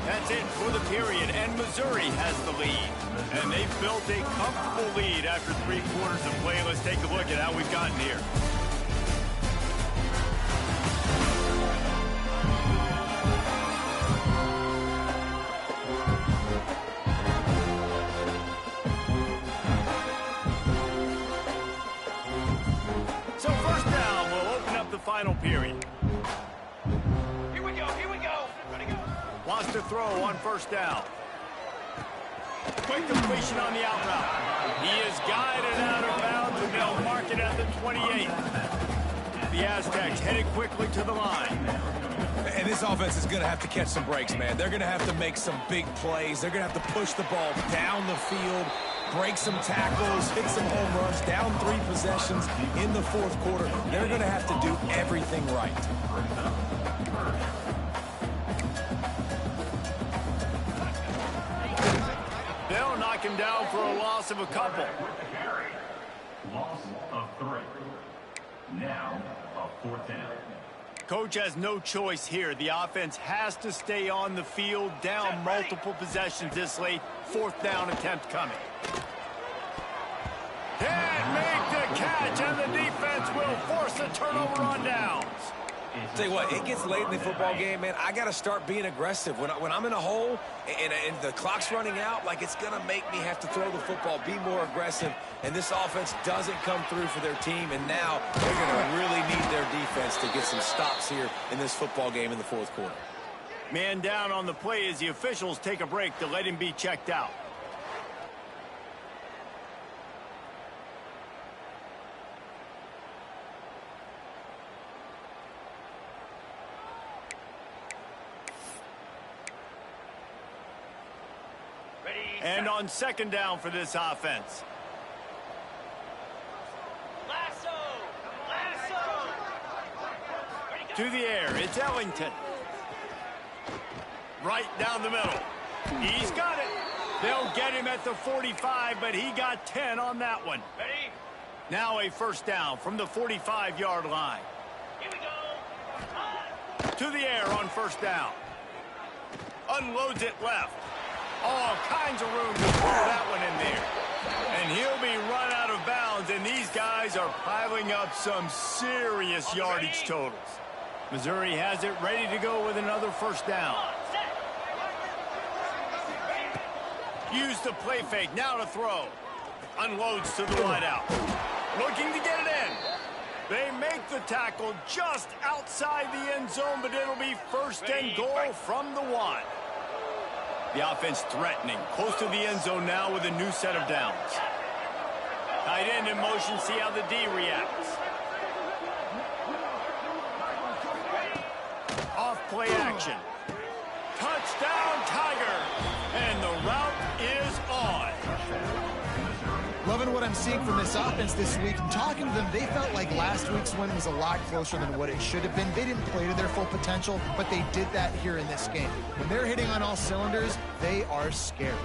That's it for the period, and Missouri has the lead. And they've built a comfortable lead after 3 quarters of play. Let's take a look at how we've gotten here. So first down will open up the final period. Here we go, here we go. Ready, go. Wants to throw on first down. Quick completion on the out route. He is guided out of bounds, and they'll mark it at the 28. The Aztecs headed quickly to the line. And this offense is going to have to catch some breaks, man. They're going to have to make some big plays. They're going to have to push the ball down the field, break some tackles, hit some home runs, down 3 possessions in the fourth quarter. They're going to have to do everything right. They'll knock him down for a loss of a couple. Loss of 3. Now, a 4th down. Coach has no choice here. The offense has to stay on the field, down multiple possessions this late. 4th down attempt coming. Can't make the catch, and the defense will force a turnover on downs. Tell you what, it gets late in the football game, man. I got to start being aggressive. When I'm in a hole and the clock's running out, like, it's going to make me have to throw the football, be more aggressive. And this offense doesn't come through for their team, and now they're going to really need their defense to get some stops here in this football game in the fourth quarter. Man down on the play as the officials take a break to let him be checked out. And on second down for this offense. Lasso! Lasso! To the air, it's Ellington. Right down the middle. He's got it. They'll get him at the 45, but he got 10 on that one. Ready? Now a first down from the 45-yard line. Here we go. To the air on first down. Unloads it left. All kinds of room to throw that one in there. And he'll be run out of bounds, and these guys are piling up some serious yardage totals. Missouri has it ready to go with another first down. Use the play fake, now to throw. Unloads to the wideout. Looking to get it in. They make the tackle just outside the end zone, but it'll be first and goal from the 1. The offense threatening, close to the end zone now with a new set of downs. Tight end in motion, see how the D reacts. Off play action. Touchdown, Tiger! And the route is on. Loving what I'm seeing from this offense this week. And talking to them, they felt like last week's win was a lot closer than what it should have been. They didn't play to their full potential, but they did that here in this game. When they're hitting on all cylinders, they are scary.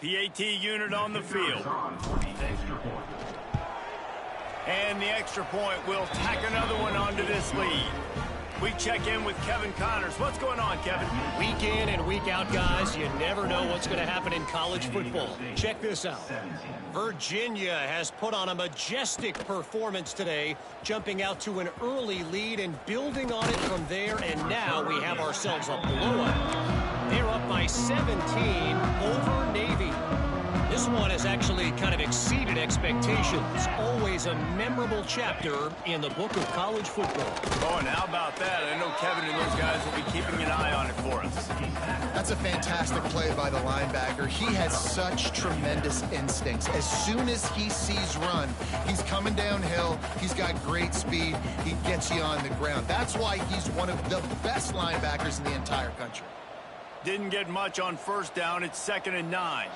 PAT unit on the field. And the extra point will tack another one onto this lead. We check in with Kevin Connors. What's going on, Kevin? Week in and week out, guys, you never know what's going to happen in college football. Check this out. Virginia has put on a majestic performance today, jumping out to an early lead and building on it from there, and now we have ourselves a blowout. They're up by 17 over Navy. This one has actually kind of exceeded expectations. Always a memorable chapter in the book of college football. Oh, and how about that? I know Kevin and those guys will be keeping an eye on it for us. That's a fantastic play by the linebacker. He has such tremendous instincts. As soon as he sees run, he's coming downhill. He's got great speed. He gets you on the ground. That's why he's one of the best linebackers in the entire country. Didn't get much on first down. It's 2nd and 9.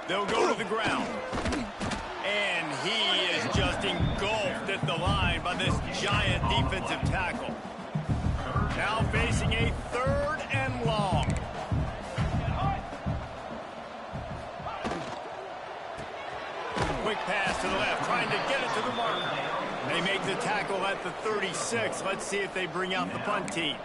They'll go to the ground. And he is just engulfed at the line by this giant defensive tackle. Now facing a 3rd and long. Quick pass to the left, trying to get it to the mark. They make the tackle at the 36. Let's see if they bring out the punt team.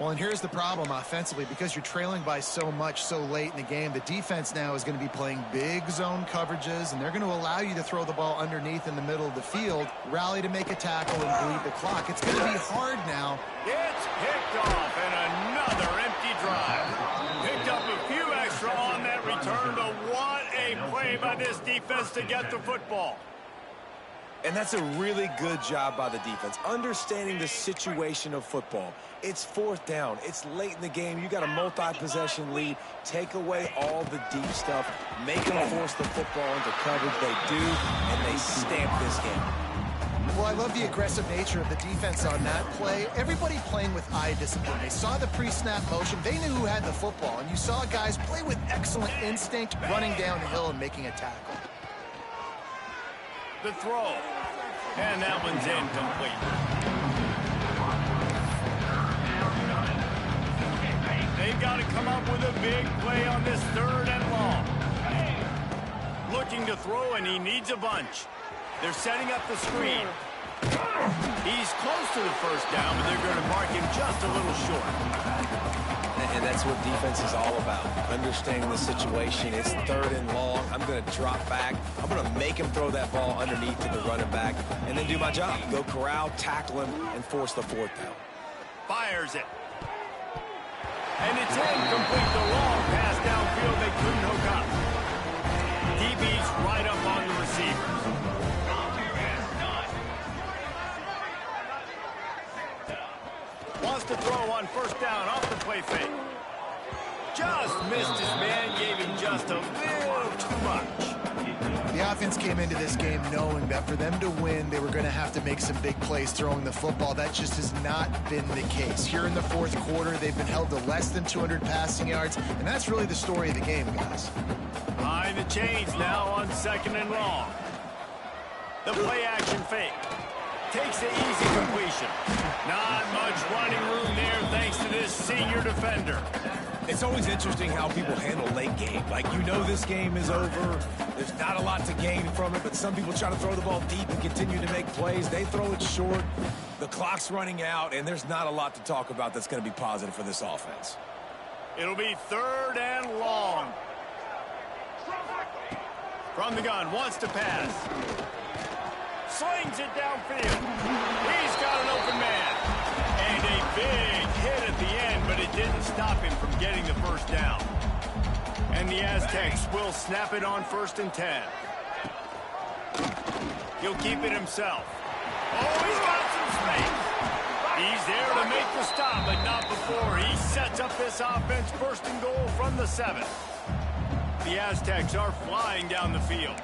Well, and here's the problem offensively. Because you're trailing by so much so late in the game, the defense now is going to be playing big zone coverages, and they're going to allow you to throw the ball underneath in the middle of the field, rally to make a tackle, and bleed the clock. It's going to be hard now. It's picked off, and another empty drive. Picked up a few extra on that return, but what a play by this defense to get the football. And that's a really good job by the defense, understanding the situation of football. It's 4th down. It's late in the game. You got a multi-possession lead. Take away all the deep stuff. Make them force the football into coverage. They do, and they stamp this game. Well, I love the aggressive nature of the defense on that play. Everybody playing with eye discipline. They saw the pre-snap motion. They knew who had the football, and you saw guys play with excellent instinct, running downhill and making a tackle. The throw. And that one's incomplete. They've got to come up with a big play on this 3rd and long. Looking to throw, and he needs a bunch. They're setting up the screen. He's close to the 1st down, but they're going to mark him just a little short. And that's what defense is all about, understanding the situation. It's 3rd and long. I'm going to drop back. I'm going to make him throw that ball underneath to the running back and then do my job. Go corral, tackle him, and force the 4th down. Fires it. And it's incomplete. The long pass downfield they couldn't hook up. DB's right up on the receivers. Wants to throw on 1st down off the play fake. Just missed his man, gave him just a little too much. The offense came into this game knowing that for them to win, they were going to have to make some big plays throwing the football. That just has not been the case. Here in the 4th quarter, they've been held to less than 200 passing yards, and that's really the story of the game, guys. Behind the chains now on 2nd and long. The play action fake. Takes the easy completion. Not much running room there thanks to this senior defender. It's always interesting how people handle late game. Like, you know this game is over. There's not a lot to gain from it, but some people try to throw the ball deep and continue to make plays. They throw it short. The clock's running out, and there's not a lot to talk about that's going to be positive for this offense. It'll be 3rd and long. From the gun, wants to pass. Slings it downfield. He's got an open man. And a big hit at the end, but it didn't stop him from getting the 1st down. And the Aztecs will snap it on 1st and 10. He'll keep it himself. Oh, he's got some space. He's there to make the stop, but not before. He sets up this offense 1st and goal from the 7. The Aztecs are flying down the field.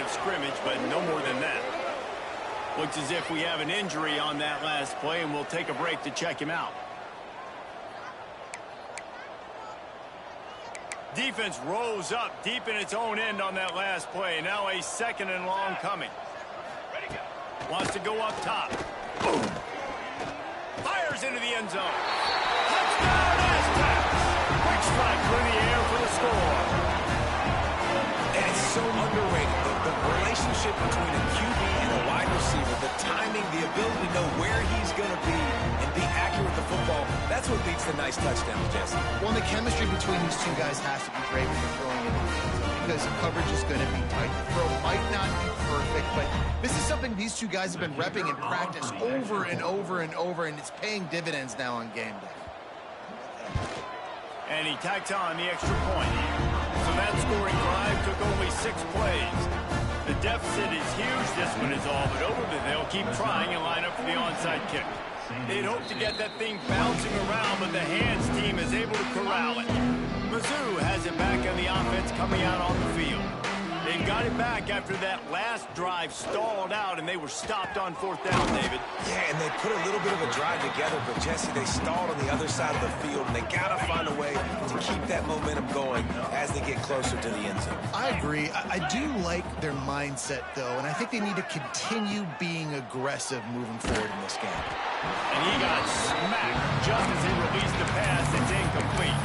Scrimmage, but no more than that. Looks as if we have an injury on that last play, and we'll take a break to check him out. Defense rose up deep in its own end on that last play. Now a 2nd and long coming. Wants to go up top. Fires fires into the end zone. Touchdown, Aztecs! Quick strike through the air for the score. And it's so underrated. The relationship between a QB and a wide receiver, the timing, the ability to know where he's going to be and be accurate with the football, that's what leads to nice touchdowns, Jesse. Well, the chemistry between these two guys has to be great when you're throwing into the end zone because the coverage is going to be tight. The throw might not be perfect, but this is something these two guys have been repping in practice over and over and over, and it's paying dividends now on game day. And he tacked on the extra point. So that scoring drive took only 6 plays. The deficit is huge. This one is all but over, but they'll keep trying and line up for the onside kick. They'd hope to get that thing bouncing around, but the hands team is able to corral it. Mizzou has it back on the offense coming out on the field. They got it back after that last drive stalled out, and they were stopped on 4th down, David. Yeah, and they put a little bit of a drive together, but, Jesse, they stalled on the other side of the field, and they got to find a way to keep that momentum going as they get closer to the end zone. I agree. I do like their mindset, though, and I think they need to continue being aggressive moving forward in this game. And he got smacked just as he released the pass. It's incomplete.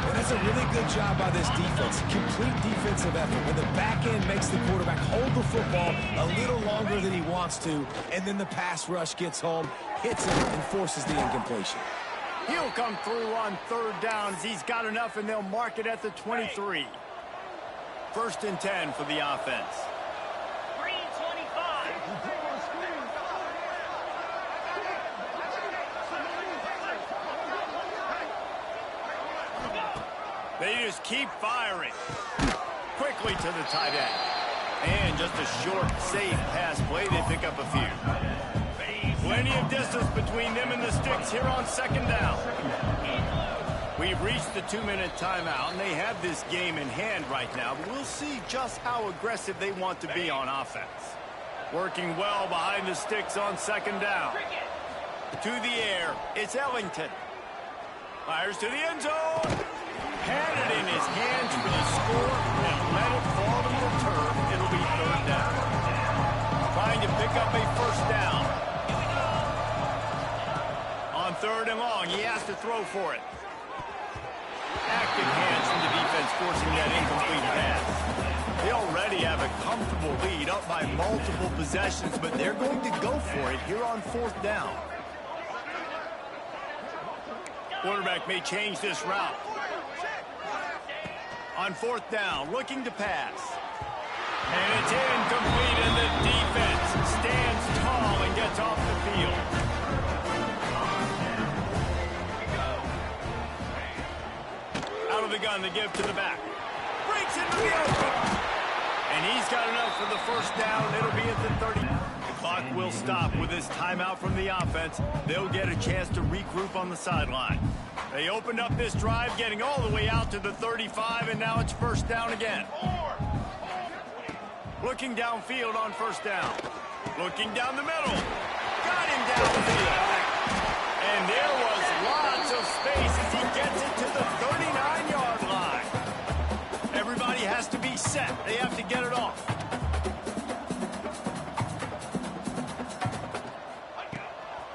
And that's a really good job by this defense. Complete defensive effort. When the back end makes the quarterback hold the football a little longer than he wants to, and then the pass rush gets home, hits him, and forces the incompletion. He'll come through on 3rd down as he's got enough, and they'll mark it at the 23. 1st and 10 for the offense. They just keep firing. Quickly to the tight end. And just a short, safe pass play. They pick up a few. Plenty of distance between them and the sticks here on 2nd down. We've reached the 2-minute timeout, and they have this game in hand right now. But we'll see just how aggressive they want to be on offense. Working well behind the sticks on 2nd down. To the air, it's Ellington. Fires to the end zone. Had it in his hands for the score and let it fall to the turf. It'll be 3rd down. Trying to pick up a 1st down. On 3rd and long, he has to throw for it. Active hands from the defense forcing that incomplete pass. They already have a comfortable lead up by multiple possessions, but they're going to go for it here on 4th down. Quarterback may change this route. On 4th down, looking to pass. And it's incomplete, and the defense stands tall and gets off the field. Out of the gun, the give to the back. Breaks into the open. And he's got enough for the 1st down. It'll be at the 30. The clock will stop with this timeout from the offense. They'll get a chance to regroup on the sideline. They opened up this drive, getting all the way out to the 35, and now it's 1st down again. Looking downfield on 1st down. Looking down the middle. Got him downfield. And there was lots of space as he gets it to the 39-yard line. Everybody has to be set. They have to get it off.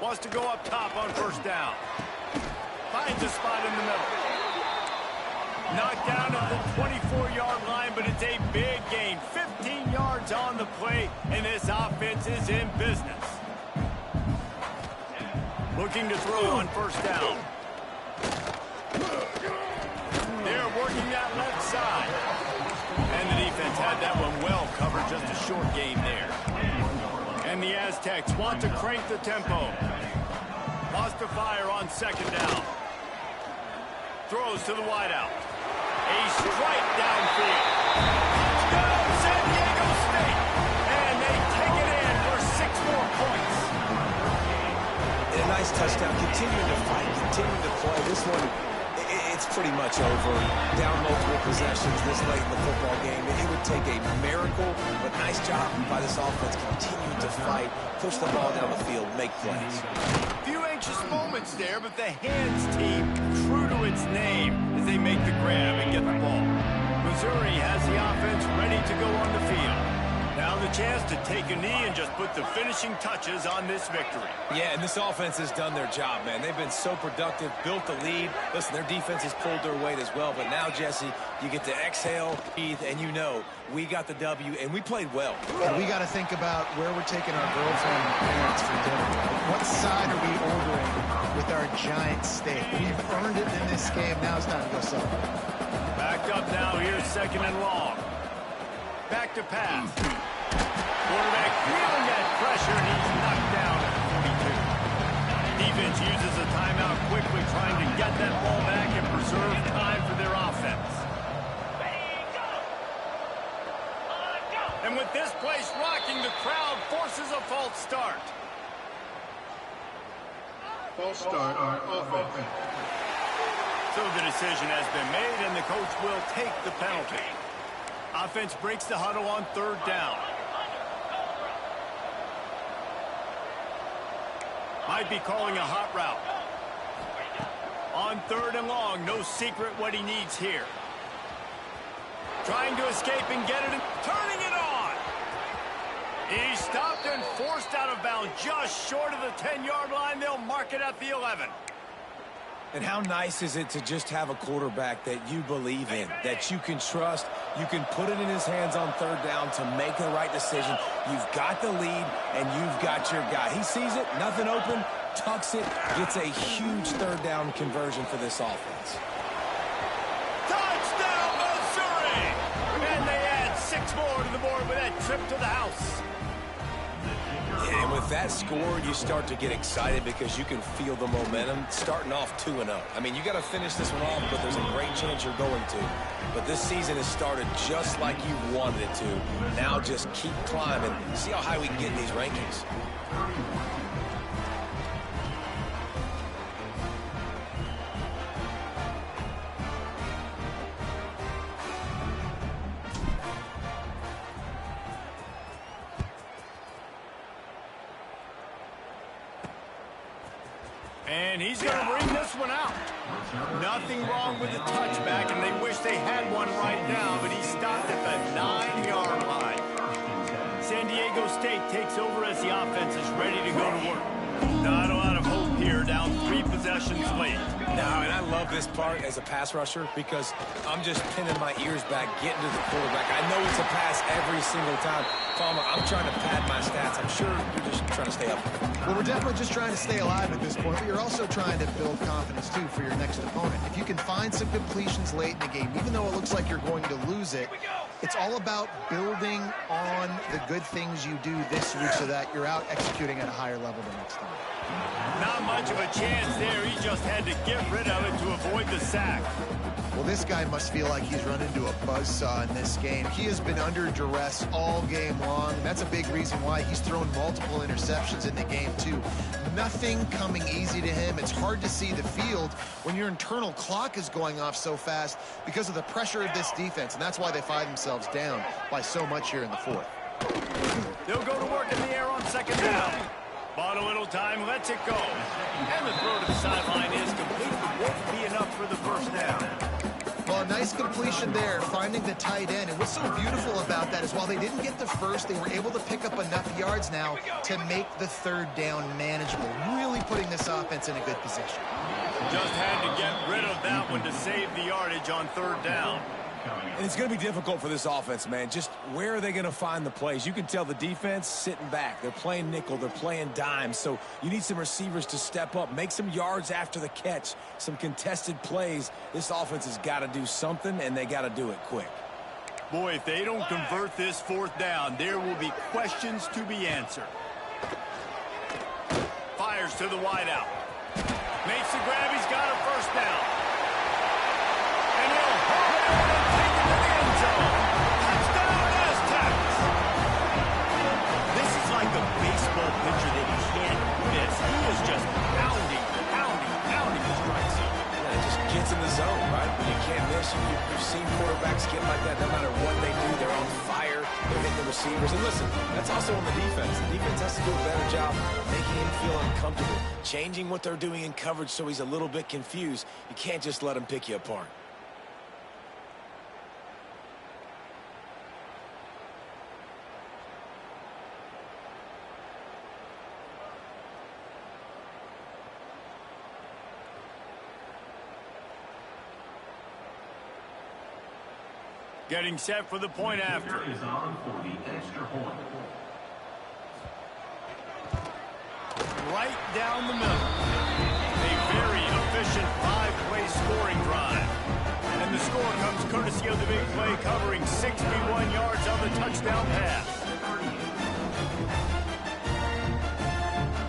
Wants to go up top on 1st down. Finds a spot in the middle. Knocked down at the 24-yard line, but it's a big gain. 15 yards on the play, and this offense is in business. Looking to throw on 1st down. They're working that left side. And the defense had that one well covered, just a short gain there. And the Aztecs want to crank the tempo. Wants to fire on 2nd down. Throws to the wideout. A strike downfield. Touchdown, San Diego State. And they take it in for 6 more points. And a nice touchdown. Continuing to fight, continuing to play. This one, it's pretty much over. Down multiple possessions this late in the football game. It would take a miracle, but nice job by this offense. Continue to fight, push the ball down the field, make plays. Few anxious moments there, but the hands team true to its name as they make the grab and get the ball. Missouri has the offense ready to go on the field. Now the chance to take a knee and just put the finishing touches on this victory. Yeah, and this offense has done their job, man. They've been so productive, built the lead. Listen, their defense has pulled their weight as well. But now, Jesse, you get to exhale, breathe, and you know we got the W, and we played well. And we got to think about where we're taking our girlfriend and parents for dinner. What side are we ordering with our giant steak? We've earned it in this game. Now it's time to go celebrate. Backed up now. Here's 2nd and long. Back to pass. Quarterback feeling that pressure, and he's knocked down at 42. Defense uses a timeout quickly, trying to get that ball back and preserve time for their offense. And with this place rocking, the crowd forces a false start. False start on offense. So the decision has been made, and the coach will take the penalty. Offense breaks the huddle on 3rd down. Might be calling a hot route. On 3rd and long, no secret what he needs here. Trying to escape and get it, and turning it on. He's stopped and forced out of bounds just short of the 10-yard line. They'll mark it at the 11. And how nice is it to just have a quarterback that you believe in, that you can trust, you can put it in his hands on 3rd down to make the right decision. You've got the lead, and you've got your guy. He sees it, nothing open, tucks it, gets a huge 3rd down conversion for this offense. Touchdown, Missouri! And they add 6 more to the board with that trip to the house. And with that score, you start to get excited because you can feel the momentum starting off 2-0. I mean, you got to finish this one off, but there's a great chance you're going to. But this season has started just like you wanted it to. Now just keep climbing. See how high we can get in these rankings. And he's going to bring this one out. Nothing wrong with the touchback, and they wish they had one right now, but he stopped at the 9-yard line. San Diego State takes over as the offense is ready to go to work. Not a lot of hope here, down 3 possessions late. Now, and I love this part as a pass rusher because I'm just pinning my ears back, getting to the quarterback. I know it's a pass every single time. Palmer, I'm trying to pad my stats. I'm sure you're just trying to stay up. Well, we're definitely just trying to stay alive at this point, but you're also trying to build confidence, too, for your next opponent. If you can find some completions late in the game, even though it looks like you're going to lose it, it's all about building on the good things you do this week so that you're out executing at a higher level the next time. Not much of a chance there. He just had to get rid of it to avoid the sack. Well, this guy must feel like he's run into a buzzsaw in this game. He has been under duress all game long. That's a big reason why he's thrown multiple interceptions in the game, too. Nothing coming easy to him. It's hard to see the field when your internal clock is going off so fast because of the pressure of this defense, and that's why they find themselves down by so much here in the 4th. They'll go to work in the air on 2nd down. Bought a little time, lets it go. And the throw to the sideline is complete. Won't be enough for the 1st down. Well, a nice completion there, finding the tight end. And what's so beautiful about that is while they didn't get the first, they were able to pick up enough yards now to make the 3rd down manageable, really putting this offense in a good position. Just had to get rid of that one to save the yardage on 3rd down. And it's going to be difficult for this offense, man. Just where are they going to find the plays? You can tell the defense sitting back. They're playing nickel. They're playing dime. So you need some receivers to step up, make some yards after the catch, some contested plays. This offense has got to do something, and they got to do it quick. Boy, if they don't convert this 4th down, there will be questions to be answered. Fires to the wideout. Makes the grab. He's got a 1st down. And he'll hold it and take it to the end zone. Touchdown, Aztecs. This is like a baseball pitcher that you can't miss. He is just pounding the strike zone. Yeah, it just gets in the zone, right? When you can't miss, you've seen quarterbacks get like that. No matter what they do, they're on fire. They're hitting the receivers. And listen, that's also on the defense. The defense has to do a better job making him feel uncomfortable, changing what they're doing in coverage so he's a little bit confused. You can't just let him pick you apart. Getting set for the point after. Is on for the extra point. Right down the middle. A very efficient 5-play scoring drive. And the score comes courtesy of the big play covering 61 yards on the touchdown pass.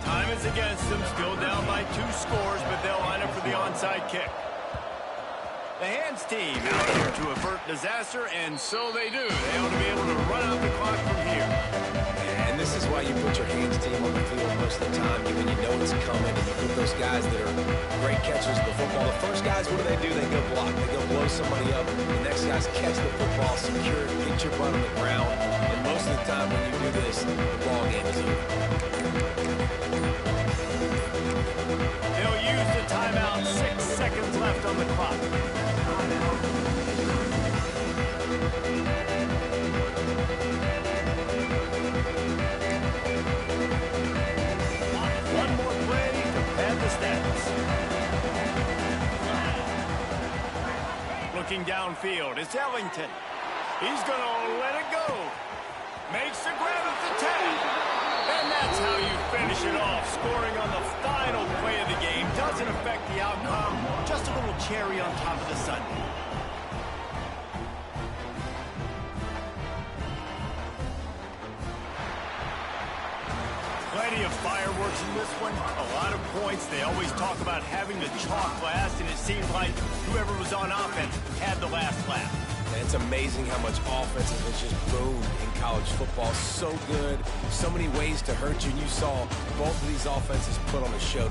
Time is against them, still down by 2 scores, but they'll line up for the onside kick. The hands team out here to avert disaster, and so they do. They ought to be able to run out the clock from here. And this is why you put your hands team on the field most of the time, given you know it's coming, and you put those guys that are great catchers of the football. The first guys, what do? They go block. They go blow somebody up. The next guys catch the football, secure it, get your butt on the ground. And most of the time when you do this, the ball game is over. They'll use the timeout. 6 seconds left on the clock. One more play to pad the stats. Looking downfield, it's Ellington. He's going to let it go. Makes the grab at the 10. And that's how you finish it off. Scoring on the final play of the game doesn't affect the outcome. Just a little cherry on top of the sundae. Plenty of fireworks in this one. A lot of points. They always talk about having the chalk last, and it seemed like whoever was on offense had the last laugh. And it's amazing how much offense has just boomed in college football. So good. So many ways to hurt you. And you saw both of these offenses put on a show today.